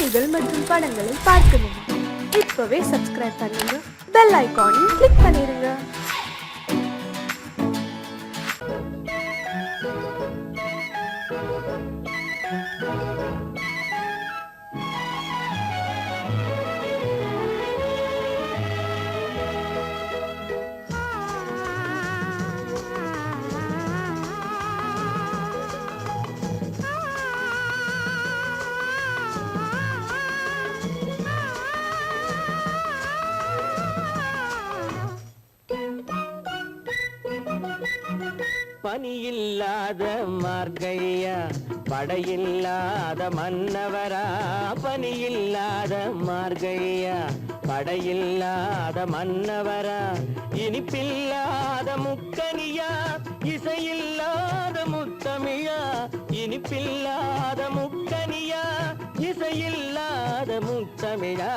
கதைகள் மற்றும் படங்களை பார்க்கணும். இப்பவே சப்ஸ்கிரைப் பண்ணுங்க, பெல் ஐகானையும் கிளிக் பண்ணிருங்க. பனியில்லாத மார்கழியா, படையில்லாத மன்னவரா. பனியில்லாத மார்கழியா, படையில்லாத மன்னவரா. இனிப்பில்லாத முக்கனியா, இசையில்லாத முத்தமிழா. இனிப்பில்லாத முக்கனியா, இசையில்லாத முத்தமிழா.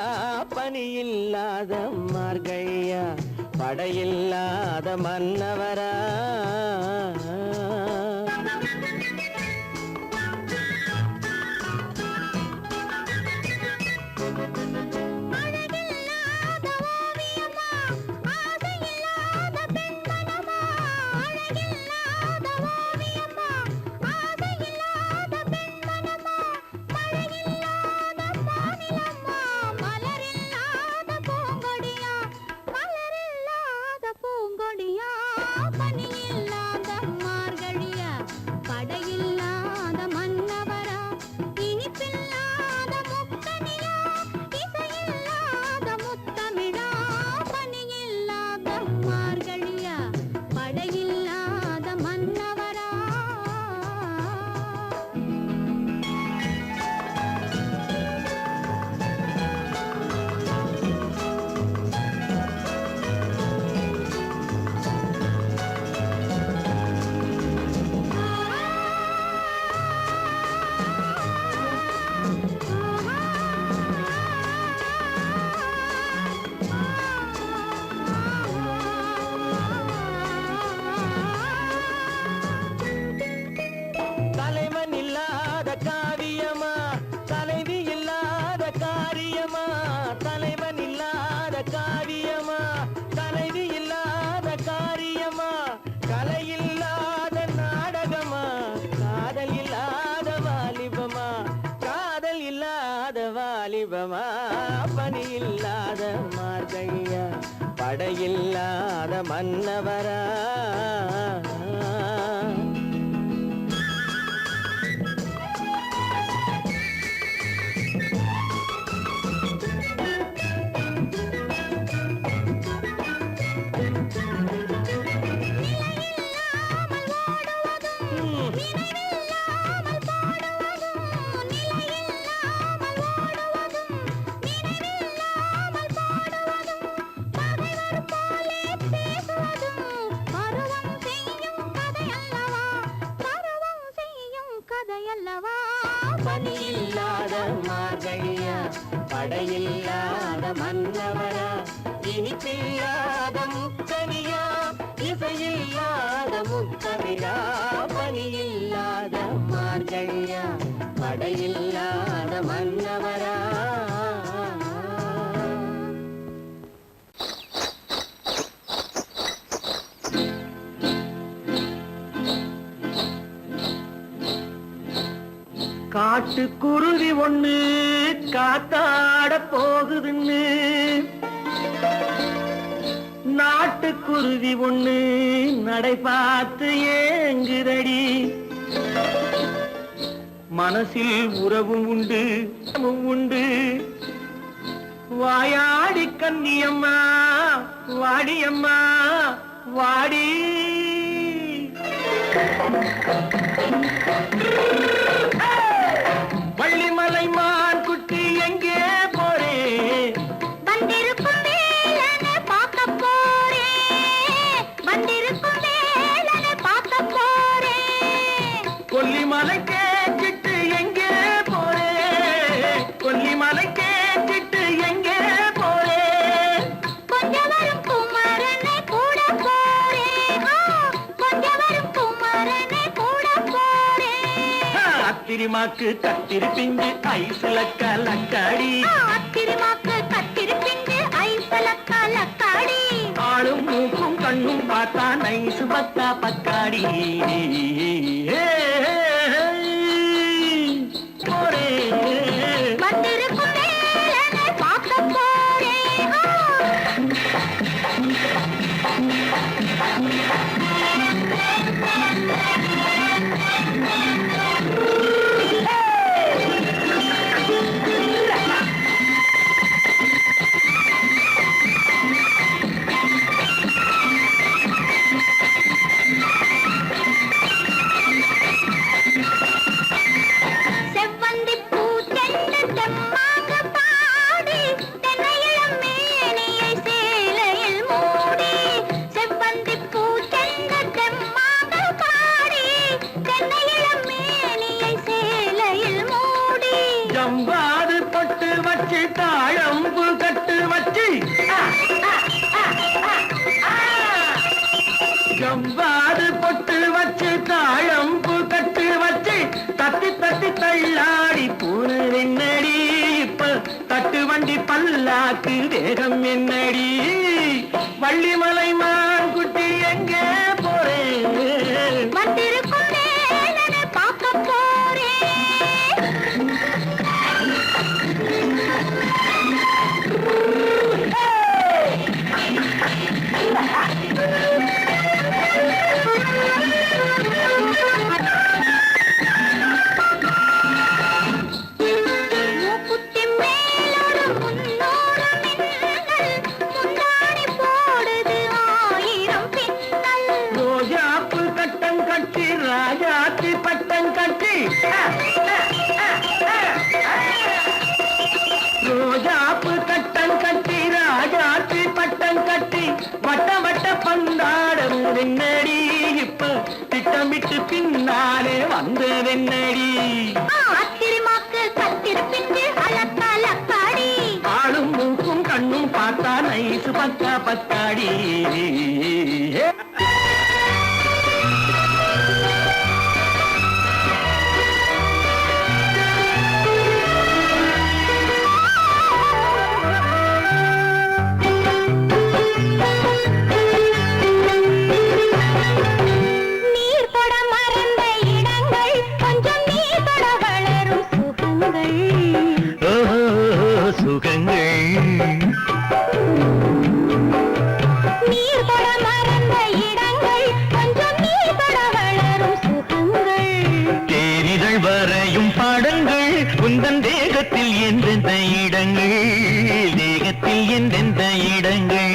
பனியில்லாத மார்கழியா, படையில்லாத மன்னவரா. பனியில்லாத மார்கழியா, படையில்லாத மன்னவரா. பனியில்லாத மார்கழியா, படையில்லாத மன்னவரா. இனிப்பில்லாத முக்கனியா, இசையில்லாத முத்தமிழா. பனியில்லாத மார்கழியா, படையில்லாத மன்னவரா. காட்டுக்குருவி ஒண்ணு காத்தாட போகுதுன்னு, நாட்டுக்குருவி ஒண்ணு நடை பார்த்து ஏங்குதடி. மனசில் உறவும் உண்டு உண்டு. வாயாடி கன்னியம்மா வாடியம்மா வாடி. வள்ளிமலை மான் குட்டி எங்கே போறே? வந்திருக்கும் வேலனை பார்க்க போறே. வந்திருக்கும் வேலனை பார்க்க போறே. கொல்லிமலை கேட்டுட்டு எங்கே போறே? கொல்லிமலை கேட்டுட்டு எங்கே போறே? கொஞ்சம் வரும் குமரனை கூட போறே. கொஞ்சம் வரும் குமரனை கூட போறே. அத்திரிமாக்கு கத்திருப்பிஞ்சு ஐசுல கலக்காடி அத்திரிமாக்கு கத்திருப்பிஞ்சு ஐசுல கலக்காடி ஆளும் மூக்கும் கண்ணும் பார்த்தா நைசு பக்கா பக்காடி வந்திருக்கும் வேலனை பார்க்க போறேன் ஜம்பாது பொட்டு வச்சு தாழம்பு கட்டு வச்சு ஜம்பாது பொட்டு வச்சு தாழம்பு கட்டு வச்சு தட்டி தட்டி தள்ளாடி பூனு என்னடி இப்ப தட்டு வண்டி பல்லாக்கு வேகம் என்னடி வள்ளிமலை மான் குட்டி எங்கே போறேன் வந்திருக்கும் வேலனை பார்க்க போறேன் ரோஜாப்பு கட்டம் கட்டி ராஜாத்தி பட்டம் கட்டி ரோஜாப்பு கட்டம் கட்டி ராஜாத்தி பட்டம் கட்டி வட்ட வட்ட பந்தாடம் வெண்ணடி இப்ப திட்டமிட்டு பின்னாலே வந்து வெண்ணடி அத்திரிமாக்கு கத்திருப்பிஞ்சு அலக்காடி ஆளும் மூக்கும் கண்ணும் பார்த்தா நைசு பக்கா பத்தாடி நீர் தொட மறந்த இடங்கள் கொஞ்சம் நீர் தொட வளரும் சுகங்கள் சுகங்கள் நீர் தொட மறந்த இடங்கள் கொஞ்சம் நீர் தொட வளரும் சுகங்கள் தேரிதழ் வரையும் பாடங்கள் உந்தன் தேகத்தில் எந்தெந்த இடங்கள் தேகத்தில் எந்தெந்த இடங்கள்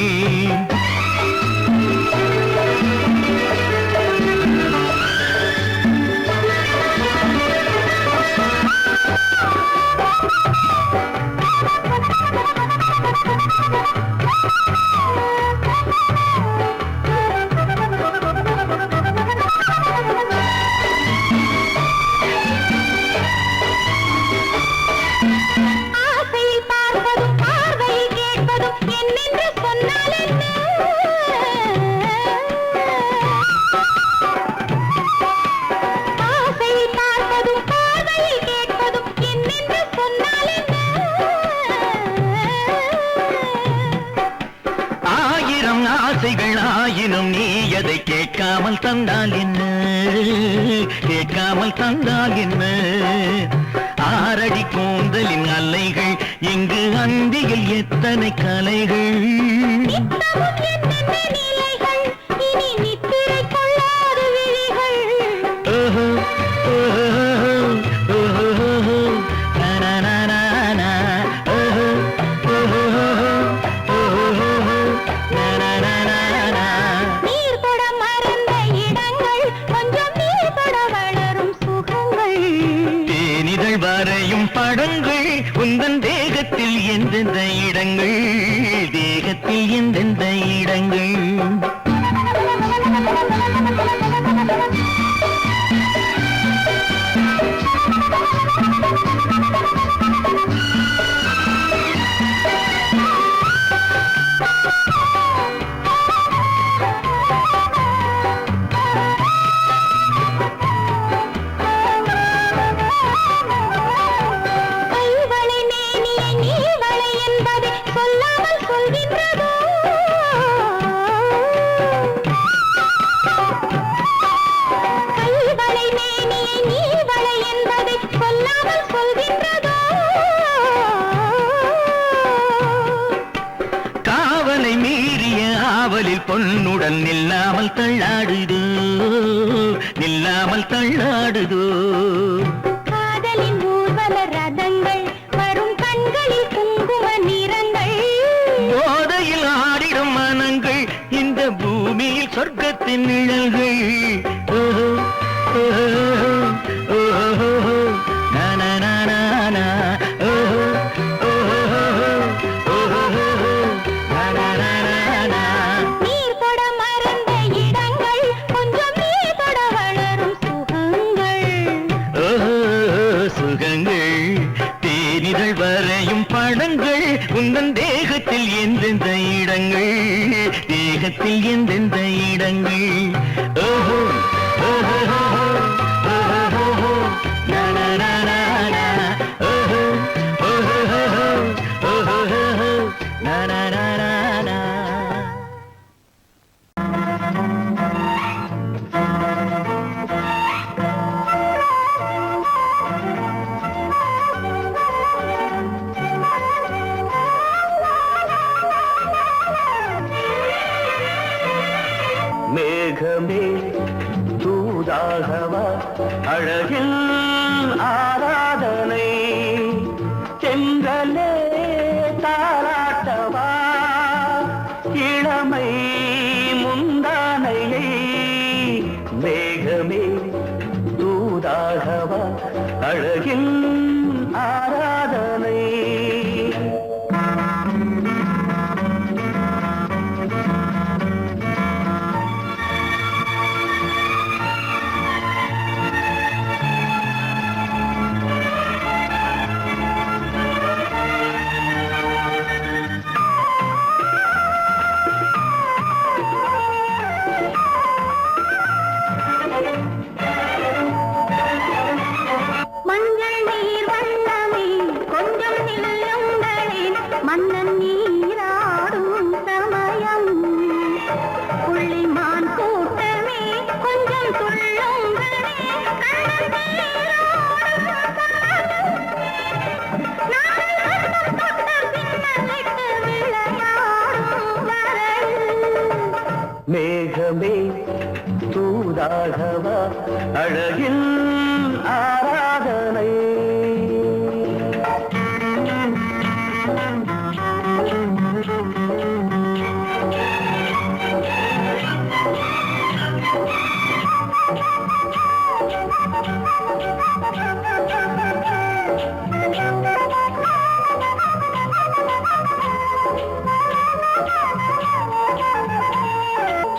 ஆசையில் பார்ப்பதும் பார்வையில் கேட்பதும் என்னென்று சொன்னால் என்ன ஆசையில் பார்ப்பதும் பார்வையில் கேட்பதும் என்னென்று சொன்னால் என்ன ஆயிரம் ஆசைகள் ஆயினும் நீ அதை கேட்காமல் தந்தால் என்ன கேட்காமல் தந்தால் என்ன ஆரடி கூந்தலின் அலைகள் இங்கு அந்தியில் எத்தனை கலைகள் நித்தமும் என்னென்ன நிலைகள் இனி நித்திரை கொள்ளாத விழிகள் ஓஹோ ஓஹோ ஓஹோ நனனனன ஓஹோ ஓஹோ ஓஹோ நனனனன நீர் தொட மறந்த இடங்கள் கொஞ்சம் நீர் தொட வளரும் சுகங்கள் தேனிதழ் வரையும் படங்கள் உந்தன் தேகத்தில் எந்தெந்த இடங்கள் தேகத்தில் எந்தெந்த இடங்கள் மார்பில் பொன்னுடன் நில்லாமல் தள்ளாடுதோ, நில்லாமல் தள்ளாடுதோ. காதலின் ஊர்வல ரதங்கள் வரும் கண்களில் குங்கும நிறங்கள், போதையில் ஆடிடும் மனங்கள் இந்த பூமியில் சொர்க்கத்தின் நிழல்கள். ஓஹோ, ஓஹோ, ஓஹோ, நா, நா, நா, நா, நா. ஓஹோ, ஓஹோ, ஓஹோ, நா, நா, நா, நா, நா. நீர் தொட மறந்த இடங்கள் கொஞ்சம் நீ தொட வளரும் சுகங்கள். ஓஹோ, சுகங்கள் தேனிதழ் வரையும் படங்கள் உந்தன் தேகத்தில் எந்தெந்த இடங்கள், தேகத்தில் எந்தெந்த இடங்கள். ஓஹோ, ஓஹோ, ஓஹோ, நா, நா, நா, நா, நா. ஓஹோ, ஓஹோ, ஓஹோ, நா, நா, நா, நா, நா. மேகமே தூதாகவா அழகில் ஆராதனை, செங்கலே தாராட்டவா இளமை முந்தானையை. மேகமே தூதாகவா அழகில் ஆராதனை. மஞ்சள் நீர் வண்ணமே கொஞ்சம் நில்லுங்களே, மன்னன் நீராடும் சமயம். புள்ளிமான் கூட்டமே கொஞ்சம் துள்ளுங்களே, கண்ணன் நீராடும் சமயம். நாளை தொட்ட பின்னலிட்டு விளையாடும் வரல். மேகமே தூதாகவா அழகில் ஆராதனை.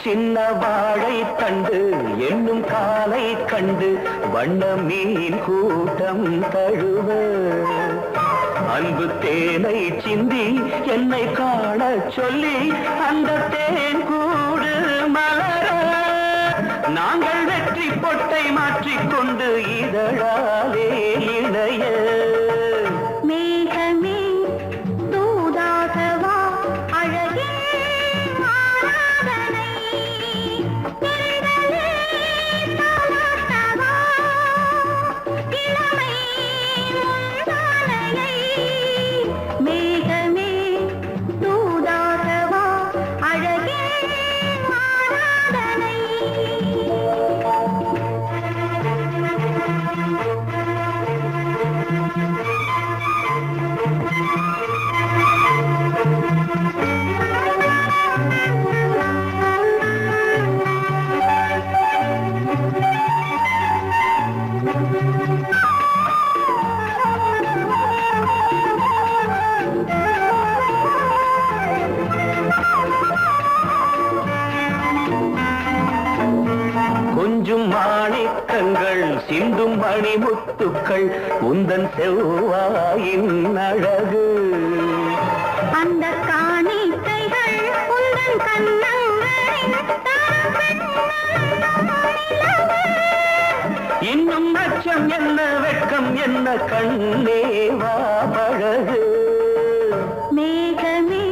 சின்ன வாழை தண்டு என்னும் காலை கண்டு வண்ண மீன் கூட்டம் தழுவ, அன்பு தேனை சிந்தி என்னை காண சொல்லி அந்த தேன் கூடு மலர, நாங்கள் வெற்றி பொட்டை மாற்றிக்கொண்டு இதழாலே இணைய. மேகமே தூதாகவா அழகில் ஆராதனை, செந்தலே தாலாட்டவா இளமை முந்தானையை. மேகமே தூதாகவா அழகில் ஆராதனை. கொஞ்சும் மாணிக்கங்கள் சிந்தும் மணிமுத்துக்கள் உந்தன் செவ்வாயின் அழகு. அந்த காணிக்கைகள் உந்தன் கண்ணங்களின் இன்னும் அச்சம் என்ன வெட்கம் என்ன கண்ணேவா பழகு. மேகமே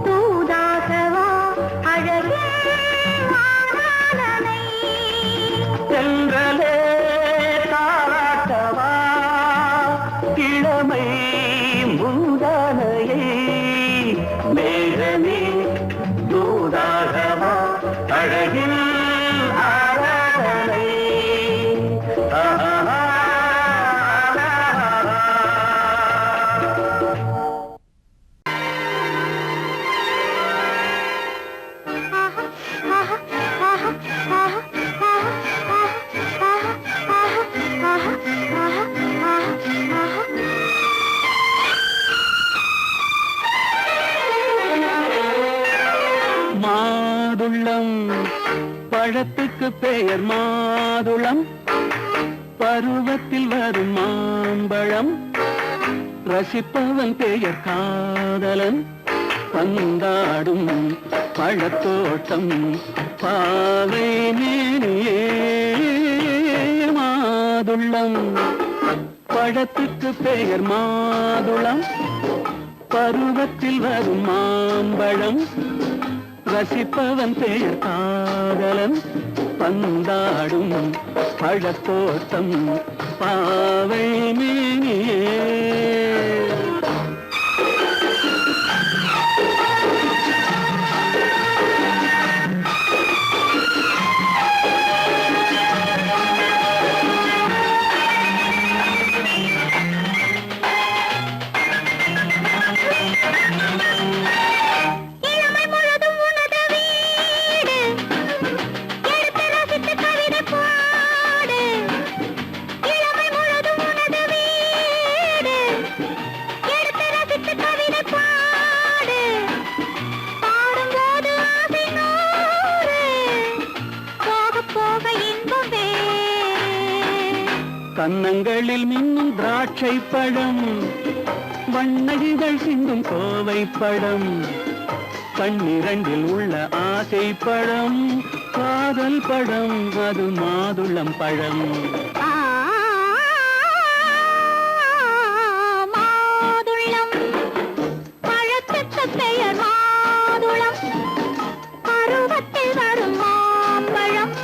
தூதாகவா அழகே ஆராதனை. சென்றலே தாராட்டவா இளமை முந்தானையை. மேகமே தூதாக மாதுளம் பழத்துக்கு பெயர் மாதுளம் பருவத்தில் வரும் மாம்பழம் ரசிப்பவன் பெயர் காதலன் பந்தாடும் பழத்தோட்டம் பாவை மேனியே மாதுளம் பழத்துக்கு பெயர் மாதுளம் பருவத்தில் வரும் மாம்பழம் ரசிப்பவன் பெயர் காதலன் பந்தாடும் பழத்தோட்டம் பாவை மேனியே கன்னங்களில் மின்னும் திராட்சை பழம் வண்ணகிகள் சிந்தும் கோவை பழம் கண்ணிரண்டில் உள்ள ஆசை பழம் காதல் பழம் அது மாதுளம் பழம் மாதுளம் பழத்துக்கு பெயர் மாதுளம் பருவத்தில் வரும் மாம்பழம்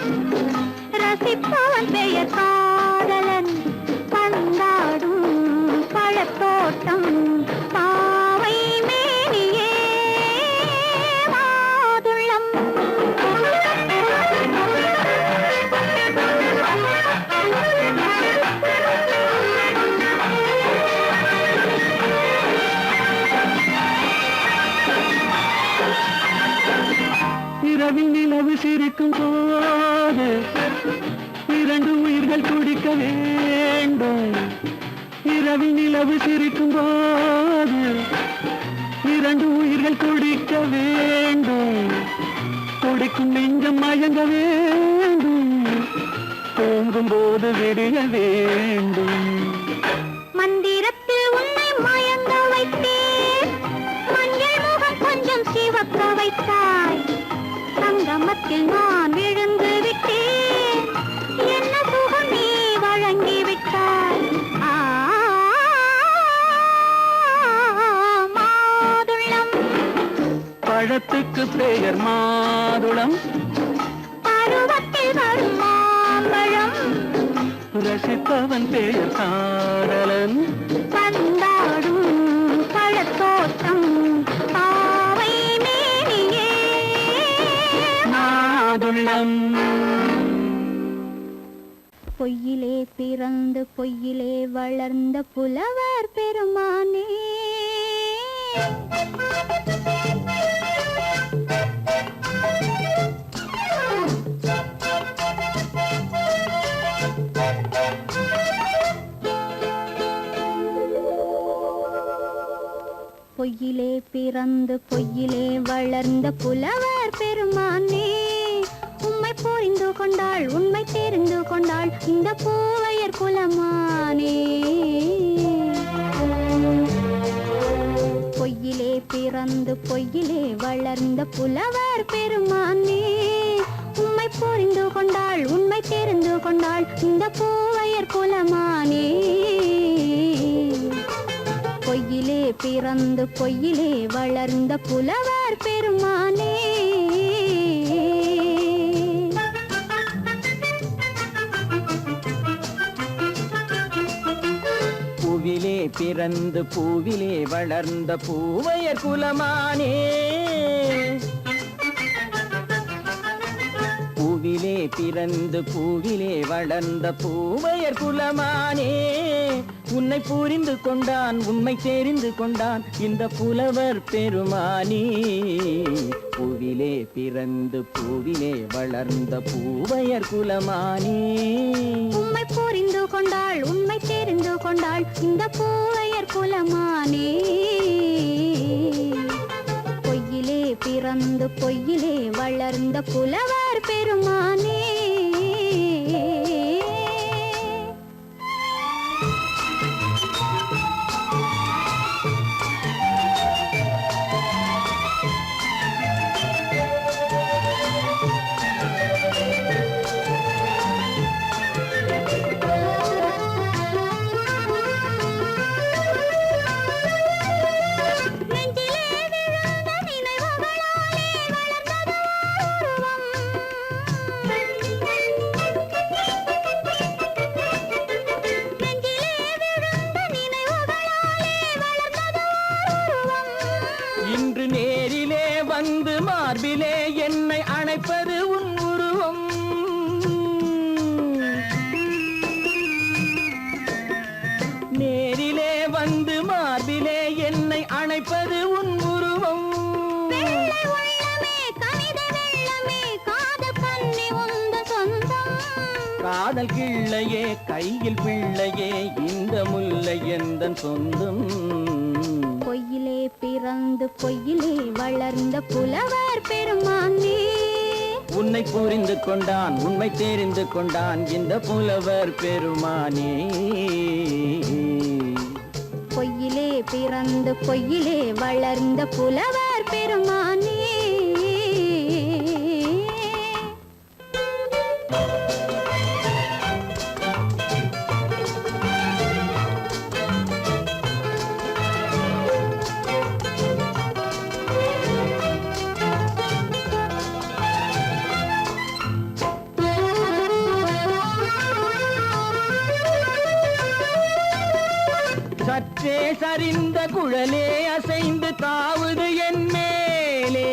ரசிப்பவன் பெயர் காதலன் பந்தாடும் பழத்தோட்டம் பாவை மேனியே மாதுளம் இரவில் நிலவு சிரிக்கும் போது இரண்டு உயிர்கள் துடிக்க வேண்டும் இரவில் நிலவு சிரிக்கும் போது இரண்டு உயிர்கள் துடிக்க வேண்டும் துடிக்கும் நெஞ்சம் மயங்க வேண்டும் தூங்கும் போது விடிய வேண்டும் மந்திரத்தில் உன்னை மயங்க வைத்தேன் மஞ்சள் முகம் கொஞ்சம் சிவக்க வைத்தாய் சங்கமத்தில் நான் விழுந்து விட்டேன் என்ன சுகம் நீ வழங்கி விட்டாய் மாதுளம் பழத்துக்கு பெயர் மாதுளம் பருவத்தில் வரும் மாம்பழம் ரசிப்பவன் பெயர் காதலன் பந்தாடும் பழத்தோட்டம் பாவை மேனியே மாதுளம் பொய்யிலே பிறந்து பொய்யிலே வளர்ந்த புலவர் பெருமானே பொய்யிலே பிறந்து பொய்யிலே வளர்ந்த புலவர் பெருமானே உம்மை புரிந்து கொண்டாள் உண்மை தெரிந்து கொண்டாள் இந்த பூவையர் குலமானே பொய்யிலே பிறந்து பொய்யிலே வளர்ந்த புலவர் பெருமானே உம்மை புரிந்து கொண்டாள் உண்மை தெரிந்து கொண்டாள் இந்த பூவையர் குலமானே பொய்யிலே பிறந்து பொய்யிலே வளர்ந்த புலவர் பெருமானே பூவிலே பிறந்து பூவிலே வளர்ந்த பூவையர் குலமானே பூவிலே பிறந்து பூவிலே வளர்ந்த பூவையர் குலமானே உன்னை புரிந்து கொண்டான் உண்மை தெரிந்து கொண்டான் இந்த புலவர் பெருமானே பூவிலே பிறந்து பூவிலே வளர்ந்த பூவையர் குலமானே உம்மை புரிந்து கொண்டாள் உண்மை தெரிந்து கொண்டாள் இந்த பூவையர் குலமானே பொய்யிலே பிறந்து பிறந்து பொய்யிலே வளர்ந்த புலவர் பெருமானே. இன்று நேரிலே வந்து மார்பிலே என்னை அணைப்பது உன் உருவம். நேரிலே வந்து மார்பிலே என்னை அணைப்பது உன் உருவம். காதல் கிள்ளையே கையில் பிள்ளையே இந்த முல்லை எந்தன் சொந்தம். பொய்யிலே பிறந்து பொய்யிலே வளர்ந்த புலவர் பெருமானே. உன்னை புரிந்து கொண்டான் உண்மை தெரிந்து கொண்டான் இந்த புலவர் பெருமானே. பொய்யிலே பிறந்து பொய்யிலே வளர்ந்த புலவர் பெருமானே. சற்றே சரிந்த குழலே அசைந்து தாவுது என் மேலே.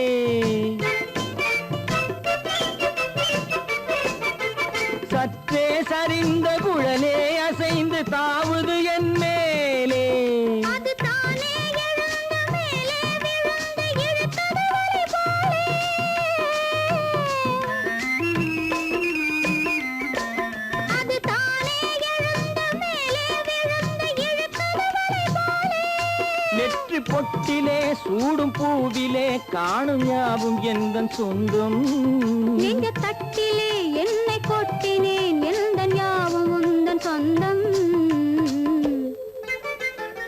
சற்றே சரிந்த குழலே அசைந்து தாவுது என் மேலே. நெற்றி பொட்டிலே சூடும் பூவிலே காணும் யாவும் எந்தன் சொந்தம். நீங்க தட்டிலே என்னை கொட்டினேன் எந்தன் யாவும் உந்தன் சொந்தம்.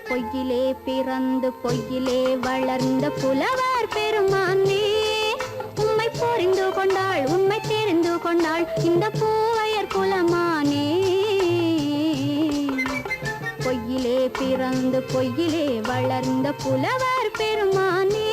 பொய்யிலே பிறந்து பொய்யிலே வளர்ந்த புலவர் பெருமானே. உம்மை புரிந்து கொண்டாள் உண்மை தெரிந்து கொண்டாள் இந்த பூவையர் குலமானே. பொய்யிலே பிறந்து பொய்யிலே வளர்ந்த புலவர் பெருமானே.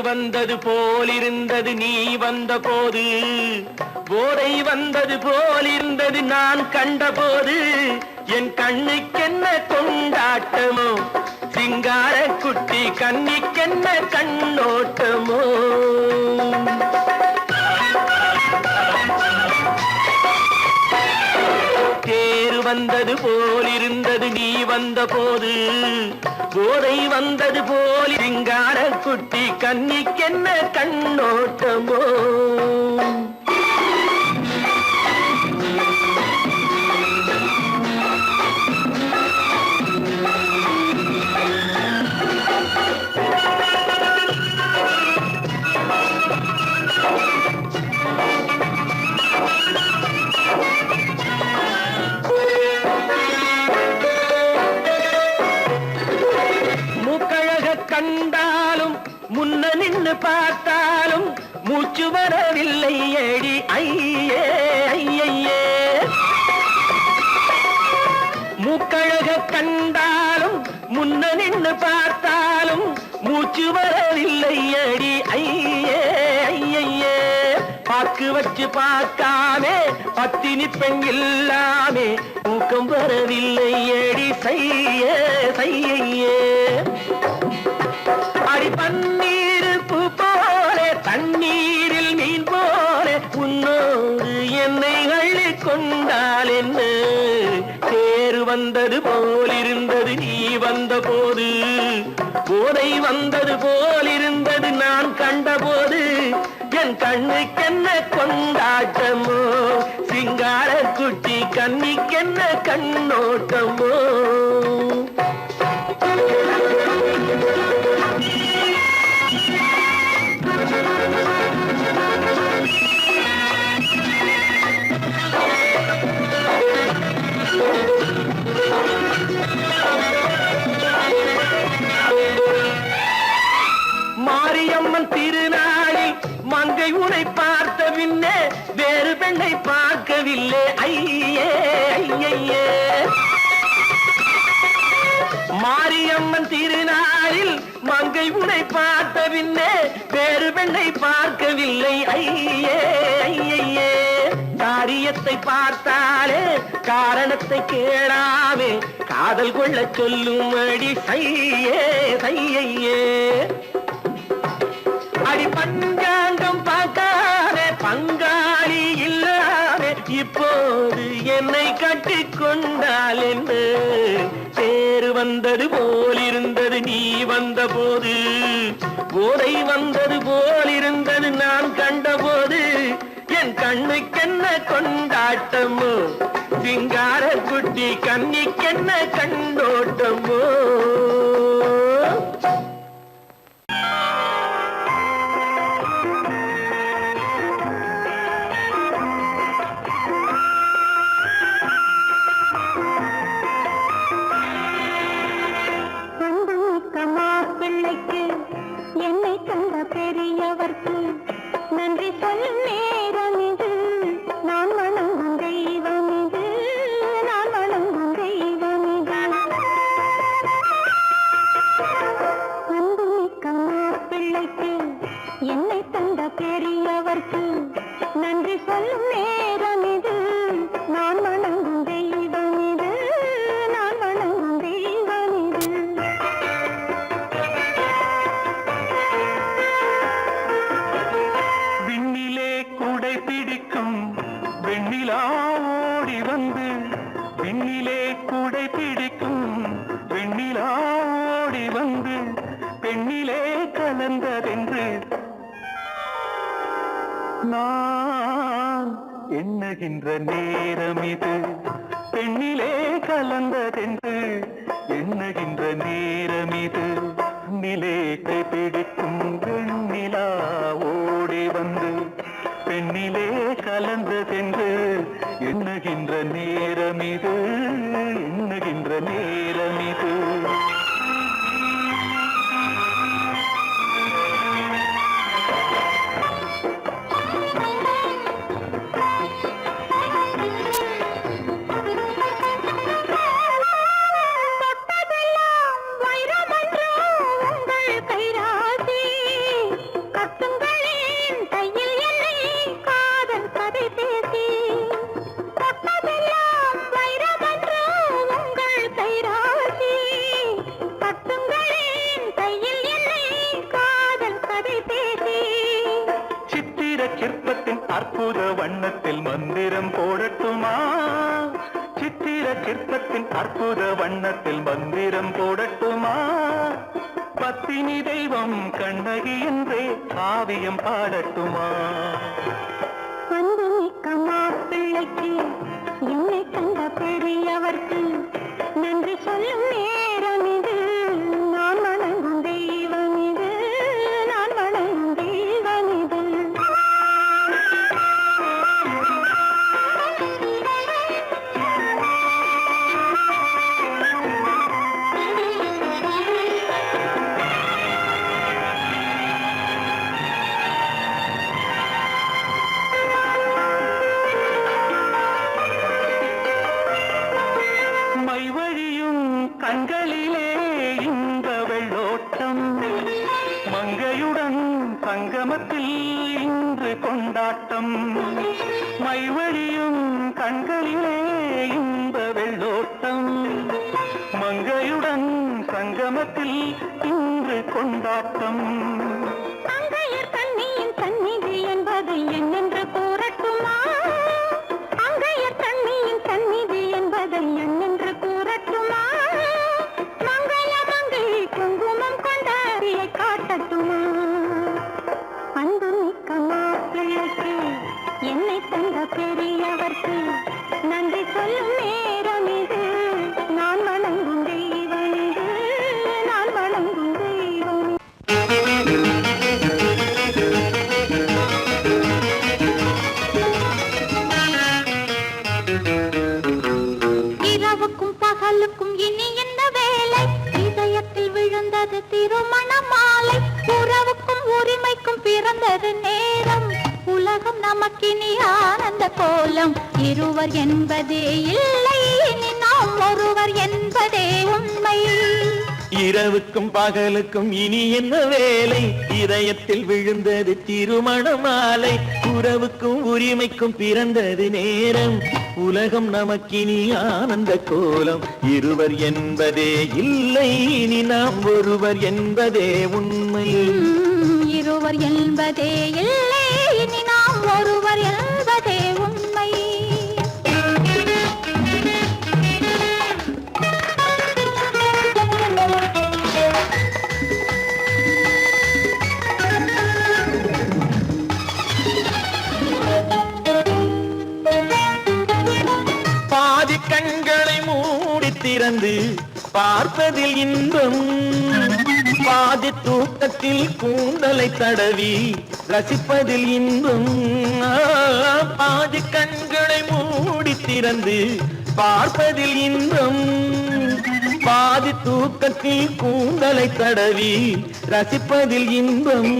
வந்தது போலிருந்தது நீ வந்த போது, போதை வந்தது போலிருந்தது நான் கண்டபோது. என் கண்ணுக்கென்ன கொண்டாட்டமோ, சிங்கார குட்டி கண்ணிக்கென்ன கண்ணோட்டமோ. தேர் வந்தது போலிருந்தது நீ வந்த போது, போதை வந்தது போல் சிங்கார குட்டி கண்ணிக்கென்ன கண்ணோட்டமோ. கண்டாலும் முன்ன நின்று பார்த்தாலும் மூச்சு வரவில்லை ஏடி ஐயே ஐயே. மூக்கழக கண்டாலும் முன்ன நின்று பார்த்தாலும் மூச்சு வரவில்லை ஏடி ஐயே ஐயே. பாக்கு வச்சு பார்க்காமே பத்தினி பெண் இல்லாமே தூக்கம் வரவில்லை ஏடி செய்ய செய்யே. அடி பன்னீர் பூ போல தண்ணீரில் மீன் போல உன்னோடு என்னை அள்ளிக்கொ கொண்டால் என்ன தேர் வந்தது போலிருந்தது நீ வந்த போது போதை வந்தது போலிருந்தது நான் கண்டபோது என் கண்ணுக்கென்ன கொண்டாட்டமோ சிங்கார குட்டி கண்ணிக்கென்ன கண்ணோட்டமோ மாரியம்மன் திருநாளில் மங்கை உனை பார்த்த பின்னே வேறு பெண்ணை பார்க்கவில்லை ஐயே ஐயே மாரியம்மன் திருநாளில் மங்கை உனை பார்த்த பின்னே வேறு பெண்ணை பார்க்கவில்லை ஐயே ஐயே காரியத்தை பார்த்தாலே காரணத்தை கேளாமே காதல் கொள்ள சொல்லும் அடி சையே சையே அடி பஞ்சாங்கம் பார்க்காதே பங்காளி இல்லாதே இப்போது என்னை கட்டிக் கொண்டால் என்று தேர் வந்தது போலிருந்தது நீ வந்த போது போதை வந்தது போலிருந்தது நான் கண்டபோது என் கண்ணுக்கென்ன கொண்டாட்டமோ சிங்கார குட்டி கண்ணிக்கென்ன கண்டோட்டமோ என்னை தந்த பெரியவர்க்கு நன்றி சொல்லும் நேரம் இது நான் வணங்கும் தெய்வம் இது நான் வணங்கும் தெய்வம் இது அன்புமிக்க மாப்பிள்ளைக்கு என்னை தந்த பெரியவர்க்கு நன்றி சொல்லும் நேரம் இது நான் வணங்கும் தெய்வம் இது நான் வணங்கும் தெய்வம் இது வெண்ணிலா ஓடி வந்து வெண்ணிலே கூடை பிடிக்கும் வெண்ணிலா ஓடி வந்து பெண்ணிலே கலந்ததென்று நான் எண்ணுகின்ற நேரம் இது பெண்ணிலே கலந்ததென்று எண்ணுகின்ற நேரம் இது நிலே கை பிடிக்கும் வெண்ணிலா ஓடி வந்து பெண்ணிலே கலந்ததென்று எண்ணுகின்ற நேரம் இது எண்ணுகின்ற நேரம் இது அற்புத வண்ணத்தில் மந்திரம் போடட்டுமா சித்திர சிற்பத்தின் அற்புத வண்ணத்தில் மந்திரம் போடட்டுமா பத்தினி தெய்வம் கண்ணகி என்றே காவியம் பாடட்டுமா அன்புமிக்க மாப்பிள்ளைக்கு என்னை கண்ட பெரியவர்க்கு நன்றி சொல்லும் நேரம் இது நான் வணங்கும் தெய்வம் இது நான் வணங்கும் தெய்வம் இது கண்களிலே இந்த வெள்ளோட்டம் மங்கையுடன் சங்கமத்தில் இன்று கொண்டாட்டம் மைவழியும் கண்களிலே இந்த வெள்ளோட்டம் மங்கையுடன் சங்கமத்தில் இன்று கொண்டாட்டம் அங்கையர் கண்ணியின் சந்நிதி என்பது என்னென்று கூறட்டுமா அங்கையர் என்னை தந்த பெரியவர்க்கு நன்றி சொல்லும் நேரம் இது. நான் வணங்கும் தெய்வம் இது, நான் வணங்கும் தெய்வம். இரவுக்கும் பகலுக்கும் இனி என்ன வேலை? இதயத்தில் விழுந்தது திருமண மாலை. உறவுக்கும் உரிமைக்கும் பிறந்தது நேரம். உலகம் நமக்கினி ஆனந்த கோலம். இருவர் என்பதே இல்லை, இனி நாம் ஒருவர் என்பதே உண்மை. இரவுக்கும் பகலுக்கும் இனி என்ன வேலை? இதயத்தில் விழுந்தது திருமண மாலை. உறவுக்கும் உரிமைக்கும் பிறந்தது நேரம். உலகம் நமக்கினி ஆனந்த கோலம். இருவர் என்பதே இல்லை, இனி நாம் ஒருவர் என்பதே உண்மை. இருவர் என்பதே இல்லை, இனி நாம் ஒருவர் என்பதே உண்மை. பாதி கண்களை மூடி திறந்து பார்ப்பதில் இன்பம். பாதி தூக்கத்தில் கூந்தலை தடவி ரசிப்பதில் இன்பம். பாதி கண்களை மூடி திறந்து பார்ப்பதில் இன்பம். பாதி தூக்கத்தில் கூந்தலை தடவி ரசிப்பதில் இன்பம்.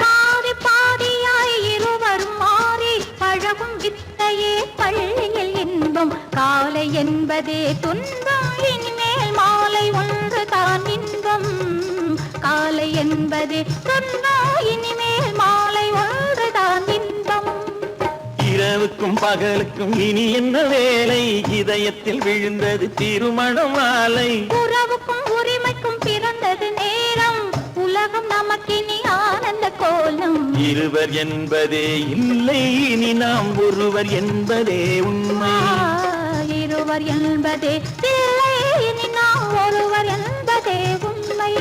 பாதி பாதியாய் இருவரும் மாறி பழகும் வித்தையே பள்ளியில் இன்பம். காலை என்பதே துன்பம், இனிமேல் மாலை ஒன்று தான் இன்பம். காலை என்பதே துன்பம், இனிமேல் மாலை ஒன்று தான் இன்பம். இரவுக்கும் பகலுக்கும் இனி என்ன வேலை? இதயத்தில் விழுந்தது திருமண மாலை. உறவுக்கும் உரிமைக்கும் பிறந்தது நேரம். உலகம் நமக்கினி ஆனந்த கோலம். இருவர் என்பதே இல்லை, இனி நாம் ஒருவர் என்பதே உண்மை. இருவர் என்பதே இல்லை, இனி நாம் ஒருவர் என்பதே உண்மை.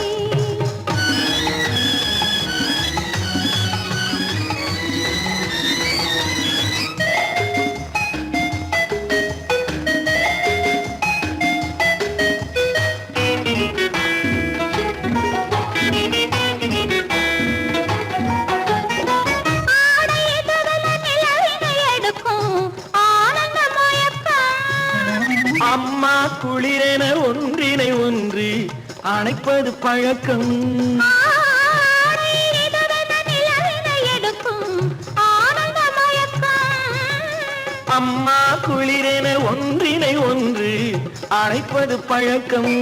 அம்மா குளிரென ஒன்றினை ஒன்று அணைப்பது பழக்கம். அம்மா குளிரென ஒன்றினை ஒன்று அணைப்பது பழக்கம்.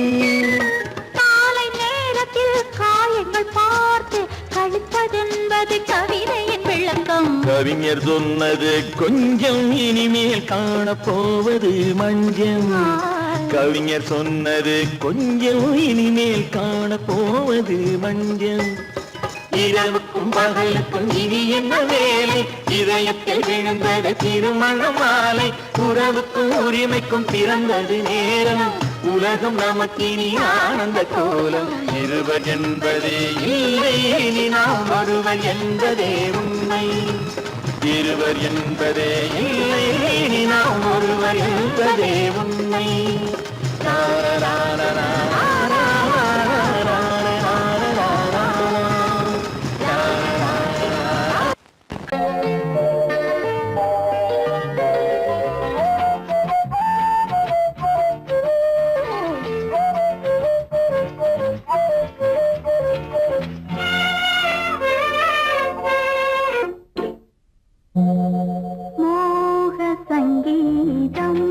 காலை நேரத்தில் காயங்கள் பார்த்து கழிப்பதென்பது கவிதையின் விளக்கம். கவிஞர் சொன்னது கொஞ்சம், இனிமேல் காணப்போவது மஞ்சம். கவிஞர் சொன்னது கொஞ்சம், இனிமேல் காணப்போவது மஞ்சம். இரவுக்கும் பகலுக்கும் இனி என்ன வேலை? இதயத்தில் விழுந்தது திருமண மாலை. உறவுக்கும் உரிமைக்கும் பிறந்தது நேரம். உலகம் நமக்கினி ஆனந்த கோலம். இருவர் என்பதே இல்லை, இனி நாம் ஒருவர் என்பதே உண்மை. இருவர் என்பதே இல்லை, இனி நாம் ஒருவர் என்பதே உண்மை. மோக சங்கீதம்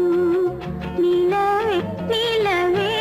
நிலவே நிலவே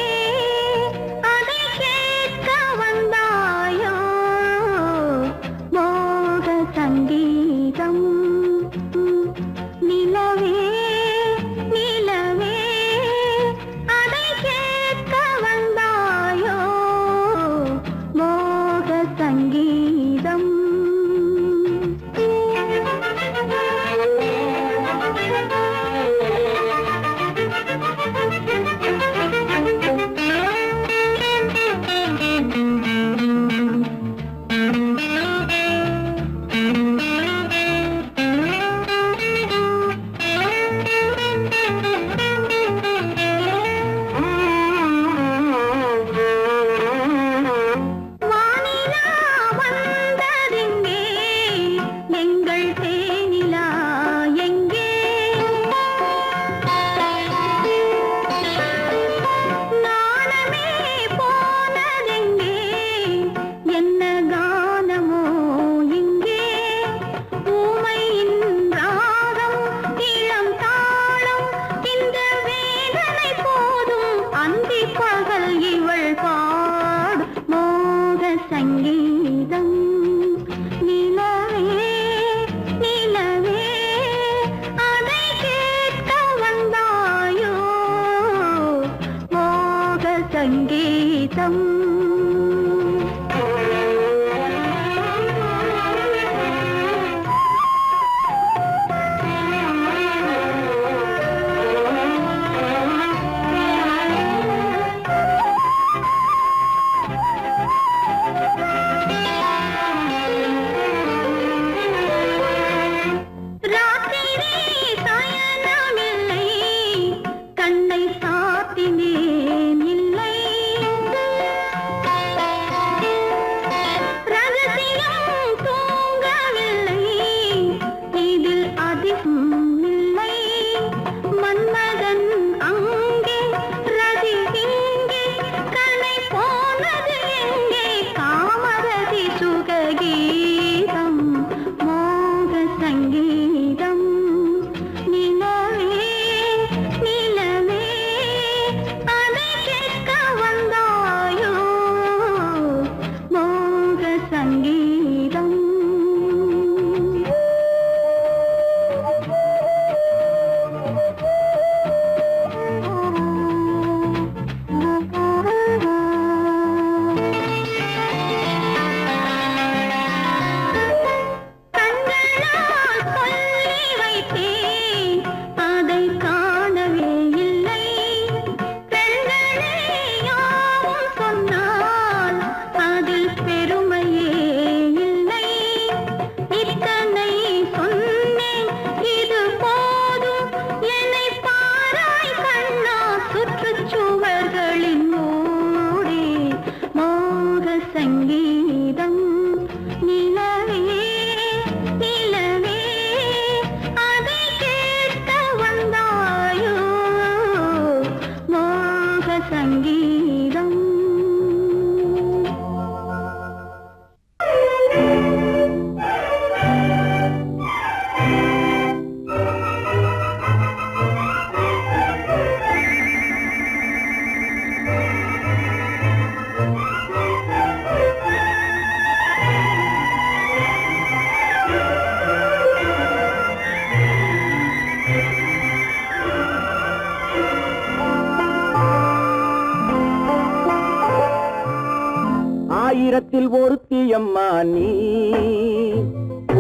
ஆயிரத்தில் ஒருத்தியம்மா நீ,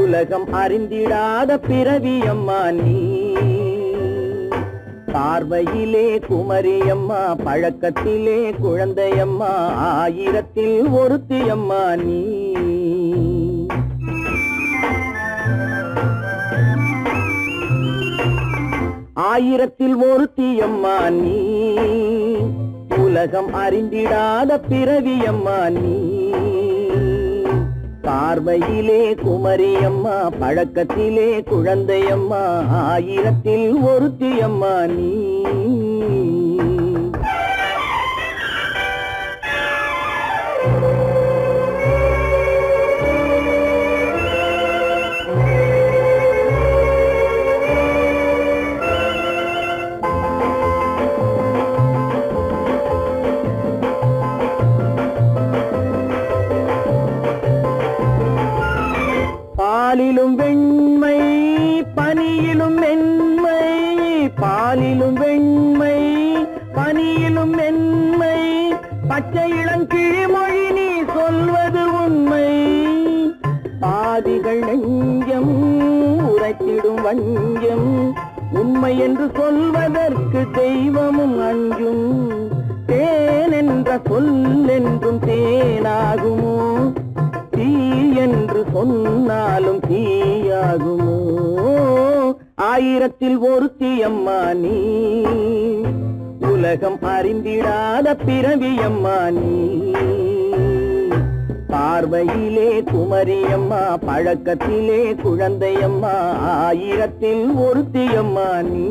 உலகம் அறிந்திடாத பிறவியம்மா நீ. பார்வையிலே குமரியம்மா, பழக்கத்திலே குழந்தையம்மா, ஆயிரத்தில் ஒருத்தியம்மா நீ. ஆயிரத்தில் ஒருத்தியம்மா நீ, உலகம் அறிந்திடாத பிறவியம்மா நீ. பார்வையிலே குமரியம்மா, பழக்கத்திலே குழந்தையம்மா, ஆயிரத்தில் ஒருத்தியம்மா நீ. பாலிலும் வெண்மை பனியிலும் மென்மை, பாலிலும் வெண்மை பனியிலும் மென்மை, பச்சை இளங்கிழிமொழி நீ சொல்வது உண்மை. பாதிகள் நெஞ்சம் உரைத்திடும் வஞ்சம், உண்மை என்று சொல்வதற்கு தெய்வமும் அஞ்சும். தேன் என்ற சொல் என்றும் தேனாகுமோ, தீ என்று சொன்னாலும் தீயாகுமோ. ஆயிரத்தில் ஒருத்தியம்மா நீ, உலகம் அறிந்திடாத பிறவியம்மா நீ. பார்வையிலே குமரியம்மா, பழக்கத்திலே குழந்தையம்மா, ஆயிரத்தில் ஒருத்தியம்மா நீ.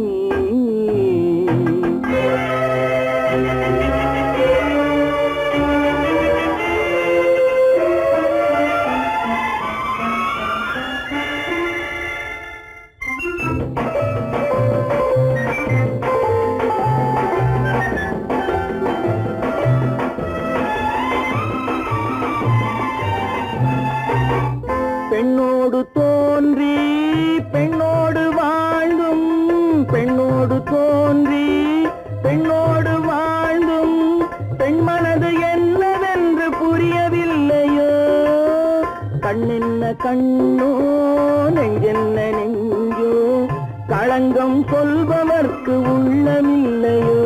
பெண்ணோடு தோன்றி பெண்ணோடு வாழ்ந்தும், பெண்ணோடு தோன்றி பெண்ணோடு வாழ்ந்தும், பெண் மனது என்னவென்று புரியவில்லையோ. கண்ணென்ன கண்ணோ, நெஞ்சென்ன நெஞ்சோ, களங்கம் சொல்பவர்க்கு உள்ளமில்லையோ.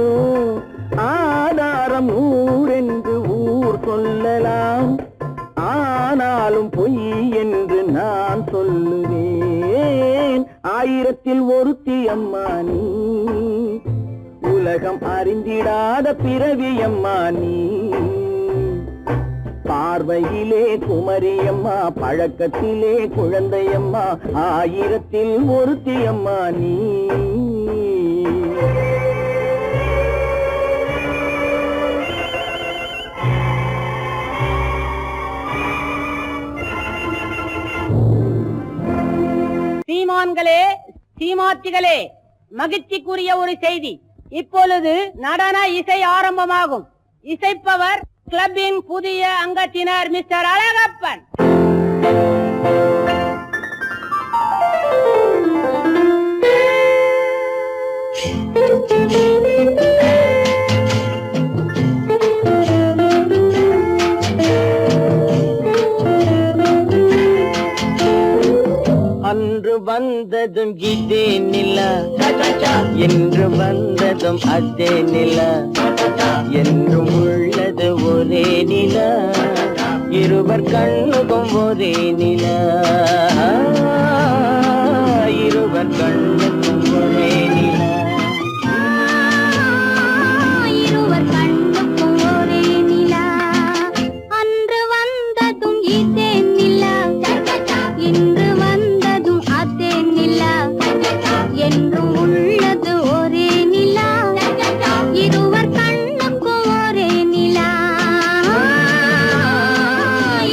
ஆதாரம் ஊரென்று ஊர் சொல்லலாம், ஆனாலும் பொய் என்று நான் சொல்லுவேன். ஆயிரத்தில் ஒருத்தியம்மா நீ, உலகம் அறிந்திடாத பிறவியம்மா நீ. பார்வையிலே குமரியம்மா, பழக்கத்திலே குழந்தையம்மா, ஆயிரத்தில் ஒருத்தியம்மா நீ. சீமான்களே, சீமாத்திகளே, மகிழ்ச்சிக்குரிய ஒரு செய்தி. இப்பொழுது நடன இசை ஆரம்பமாகும். இசைப்பவர் கிளப்பின் புதிய அங்கத்தினர் மிஸ்டர் அழகப்பன். அன்று வந்ததும் இதே நிலா, என்று வந்ததும் அதே நிலா, என்றும் உள்ளது ஒரே நிலா, இருவர் கண்ணுக்கும் ஒரே நிலா, இருவர் கண்ணுக்கும் ஒரே நிலா. இருவர் கண்ணுக்கும் ஒரே நிலா, அன்று வந்ததும் இதே நிலா, இன்று வந்ததும் அதே நிலா, என்றும் உள்ளது ஒரே நிலா, இருவர் கண்ணுக்கும் ஒரே நிலா,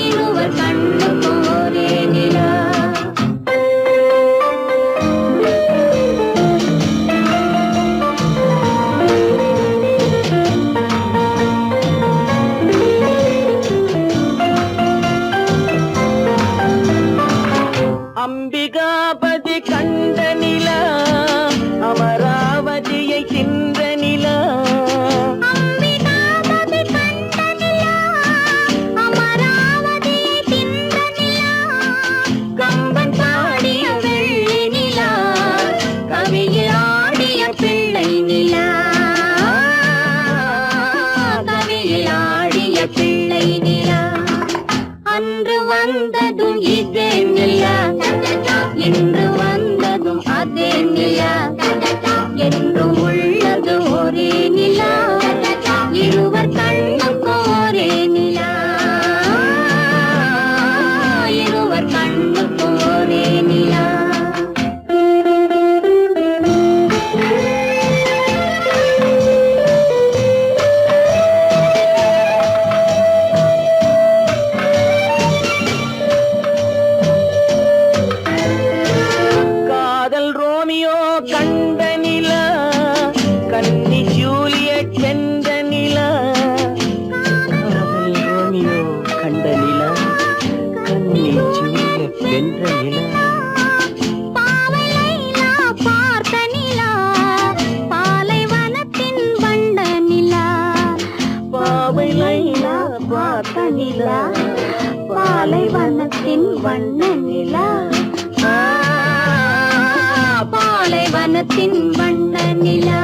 இருவர் கண்ணுக்கும் ஒரே நிலா. அம்பிகாபதி கண்ட நிலா, அமராவதியை தின்ற நிலா, அம்பிகாபதி கண்ட நிலா, அமராவதியை வானத்தின் வண்ண நிலா.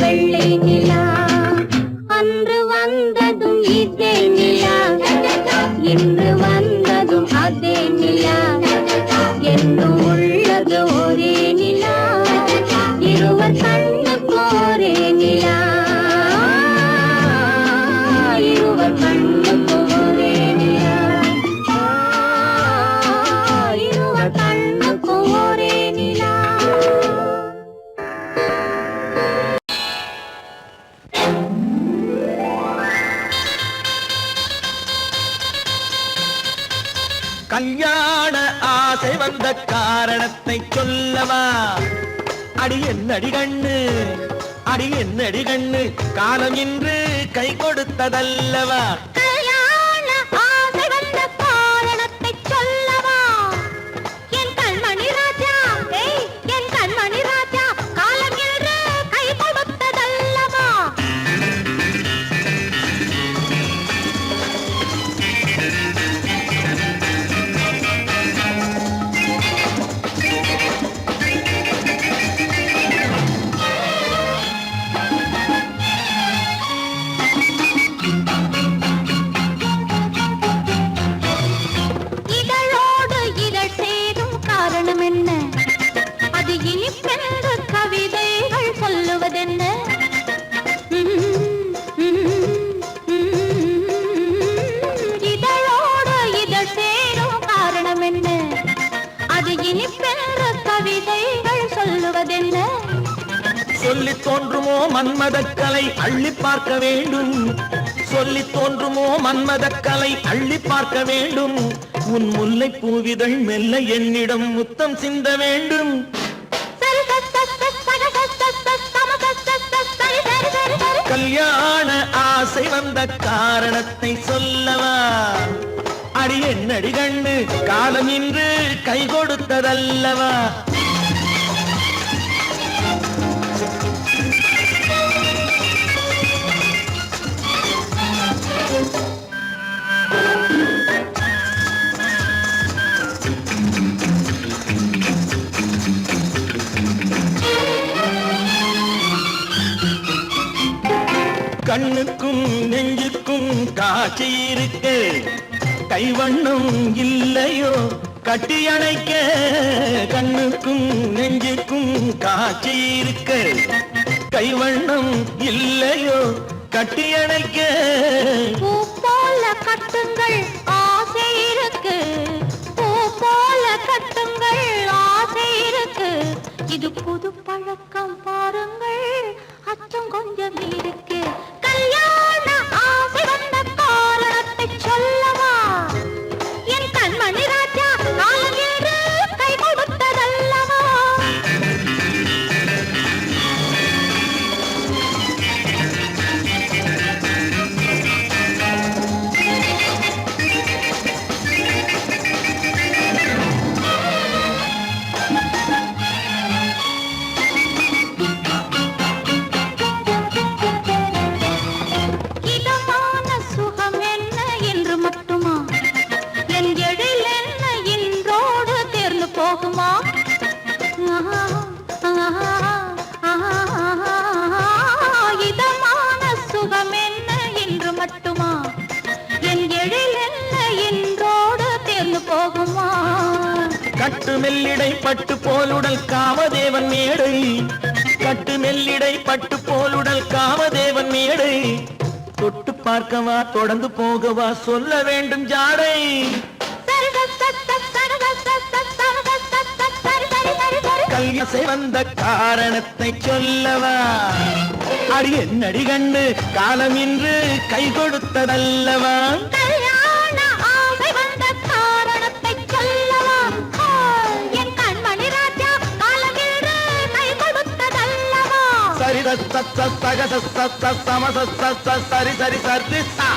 வெள்ளை நிலா அன்று வந்ததும் இதே நிலா, இன்று வந்ததும் அதே நிலா, என்றும் உள்ளது ஒரே நிலா, இருவர் கண்ணுக்கு ஒரே நிலா, இருவர் கண்ணுக்கு ஒரே நிலா, இருவர் கண்ணுக்கு ஒரே நிலா. கல்யாண ஆசை வந்த காரணத்தை சொல்லவா? அடி என்னடி கண்ணு, அடி என்னடி கண்ணு, காலம் இன்று கை கொடுத்ததல்லவா? கல்யாண ஆசை வந்த காரணத்தை சொல்லவா? என் கண்மணி ராஜா, என் கண்மணி ராஜா, காலம் இன்று கை கொடுத்ததல்லவா? சொல்லி தோன்றுமோ மன்மதக்கலை அள்ளி பார்க்க வேண்டும், சொல்லி தோன்றுமோ மன்மதக்கலை அள்ளி பார்க்க வேண்டும், உன் முல்லை பூவிதழ் மெல்ல என்னிடம் முத்தம் சிந்த வேண்டும். கல்யாண ஆசை வந்த காரணத்தை சொல்லவா? அடி என்னடி கண்ணு, காலம் இன்று கை கொடுத்ததல்லவா? கண்ணுக்கும் நெஞ்சுக்கும் காட்சி இருக்க, கைவண்ணம் இல்லையோ கட்டி அணைக்க? கண்ணுக்கும் நெஞ்சுக்கும் காட்சி இருக்க, கைவண்ணம் இல்லையோ கட்டி அணைக்க? பூ போல கட்டுங்கள் ஆசை இருக்கு, பூ போல கட்டுங்கள் ஆசை இருக்கு, இது புது பழக்கம் பாருங்கள், அச்சம் கொஞ்சம் இருக்கு. கல்யாண ஆசை வந்த காரணத்தை சொல்லவா? என் கண்மணி ராஜா, காலம் என்று கை கொடுத்ததல்லவா? இதமான சுகம் என்ன என்று மட்டுமா? என் எழில் என்ன என்றோடு தேர்ந்து போகுமா? கட்டு மெல்லிடை பட்டு போலுடல் காமதேவன் மேடை, கட்டு மெல்லிடை பட்டு போலுடல் காமதேவன் மேடை, தொட்டு பார்க்கவா தொடர்ந்து போகவா சொல்ல வேண்டும் ஜாடை. கல்யாசை வந்த காரணத்தை சொல்லவா அடி என்னடி கண்டு காலம் இன்று கை கொடுத்ததல்லவா கல்யாண ஆசை வந்த காரணத்தை சொல்லவா என் கண்மணி ராஜா காலமில்லை கை கொடுத்ததல்லவா சரி சக சரி சரி சரி சா